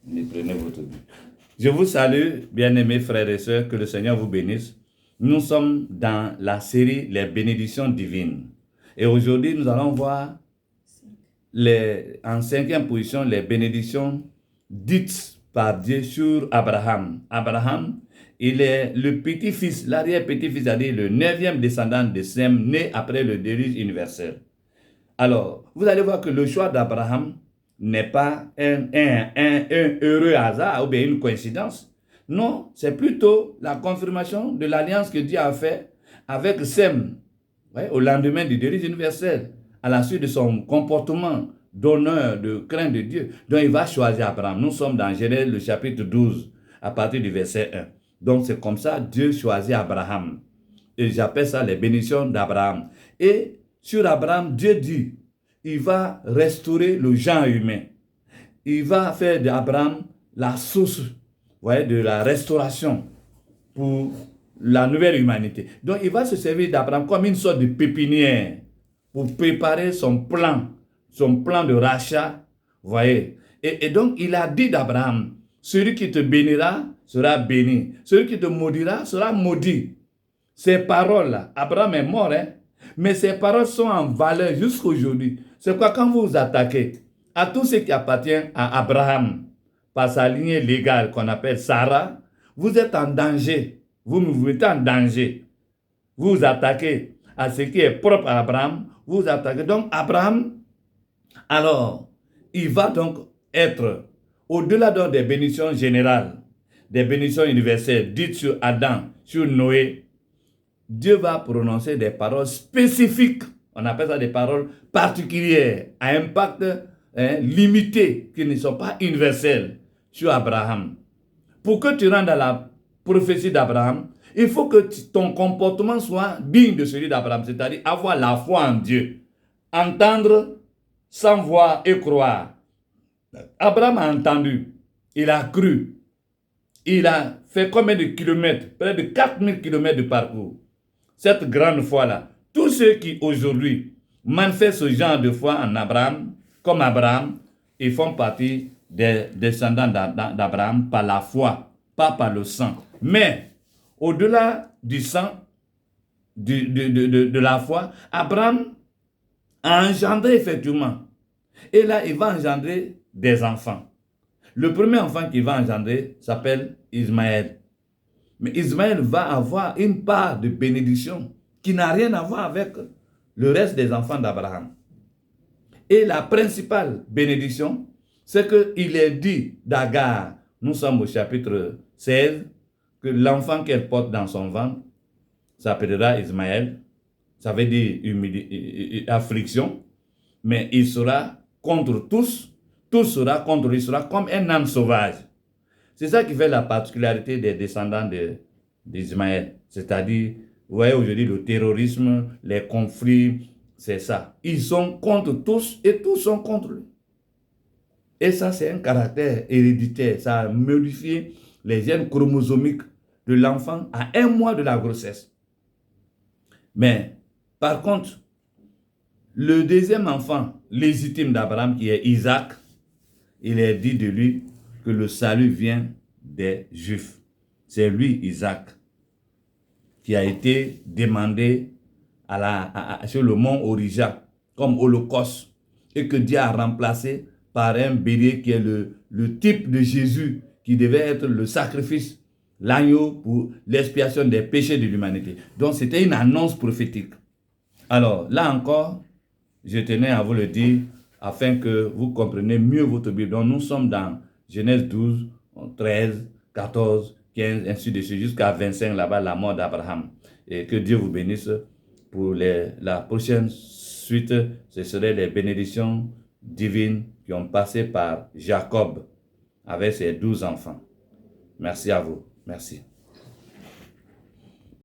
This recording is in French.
Prenez votre Bible. Je vous salue, bien-aimés frères et sœurs, que le Seigneur vous bénisse. Nous sommes dans la série Les bénédictions divines. Et aujourd'hui, nous allons voir en 5e position les bénédictions dites par Dieu sur Abraham. Abraham, il est le petit-fils, l'arrière-petit-fils, c'est-à-dire le 9e descendant de Sem, né après le déluge universel. Alors, vous allez voir que le choix d'Abraham n'est pas un heureux hasard ou bien une coïncidence. Non, c'est plutôt la confirmation de l'alliance que Dieu a faite avec Sem, au lendemain du déluge universel, à la suite de son comportement d'honneur, de crainte de Dieu. Donc, il va choisir Abraham. Nous sommes dans Genèse, le chapitre 12, à partir du verset 1. Donc, c'est comme ça, Dieu choisit Abraham. Et j'appelle ça les bénédictions d'Abraham. Et sur Abraham, Dieu dit, il va restaurer le genre humain. Il va faire d'Abraham la source, de la restauration pour la nouvelle humanité. Donc, il va se servir d'Abraham comme une sorte de pépinière pour préparer son plan de rachat, voyez. Et donc, il a dit d'Abraham, celui qui te bénira sera béni, celui qui te maudira sera maudit. Ces paroles-là, Abraham est mort, mais ces paroles sont en valeur jusqu'à aujourd'hui. C'est quoi quand vous vous attaquez à tout ce qui appartient à Abraham, par sa lignée légale qu'on appelle Sarah, vous êtes en danger. Vous vous mettez en danger. Vous vous attaquez à ce qui est propre à Abraham. Vous vous attaquez. Donc Abraham, alors, il va donc être, au-delà des bénédictions générales, des bénédictions universelles dites sur Adam, sur Noé, Dieu va prononcer des paroles spécifiques. On appelle ça des paroles particulières, à impact limité, qui ne sont pas universelles, sur Abraham. Pour que tu rentres dans la prophétie d'Abraham, il faut que ton comportement soit digne de celui d'Abraham, c'est-à-dire avoir la foi en Dieu. Entendre sans voir et croire. Abraham a entendu, il a cru. Il a fait combien de kilomètres? Près de 4000 kilomètres de parcours. Cette grande foi-là. Tous ceux qui aujourd'hui manifestent ce genre de foi en Abraham, comme Abraham, ils font partie des descendants d'Abraham par la foi, pas par le sang. Mais, au-delà du sang, de la foi, Abraham a engendré effectivement. Et là, il va engendrer des enfants. Le premier enfant qu'il va engendrer s'appelle Ismaël. Mais Ismaël va avoir une part de bénédiction qui n'a rien à voir avec le reste des enfants d'Abraham. Et la principale bénédiction, c'est qu'il est dit d'Agar, nous sommes au chapitre 16, que l'enfant qu'elle porte dans son ventre s'appellera Ismaël. Ça veut dire affliction. Mais il sera contre tous sera contre lui, sera comme un âne sauvage. C'est ça qui fait la particularité des descendants d'Ismaël. C'est-à-dire, vous voyez aujourd'hui le terrorisme, les conflits, c'est ça. Ils sont contre tous et tous sont contre lui. Et ça, c'est un caractère héréditaire. Ça a modifié les gènes chromosomiques de l'enfant à 1 mois de la grossesse. Mais, par contre, le deuxième enfant légitime d'Abraham, qui est Isaac, il est dit de lui que le salut vient des Juifs. C'est lui, Isaac, qui a été demandé sur le mont Orija comme holocauste et que Dieu a remplacé par un bélier qui est le type de Jésus qui devait être le sacrifice, l'agneau pour l'expiation des péchés de l'humanité. Donc c'était une annonce prophétique. Alors là encore, je tenais à vous le dire afin que vous compreniez mieux votre Bible. Donc nous sommes dans Genèse 12, 13, 14, 15, ainsi de suite, jusqu'à 25, là-bas, la mort d'Abraham. Et que Dieu vous bénisse. Pour la prochaine suite, ce seraient les bénédictions divines qui ont passé par Jacob avec ses 12 enfants. Merci à vous. Merci.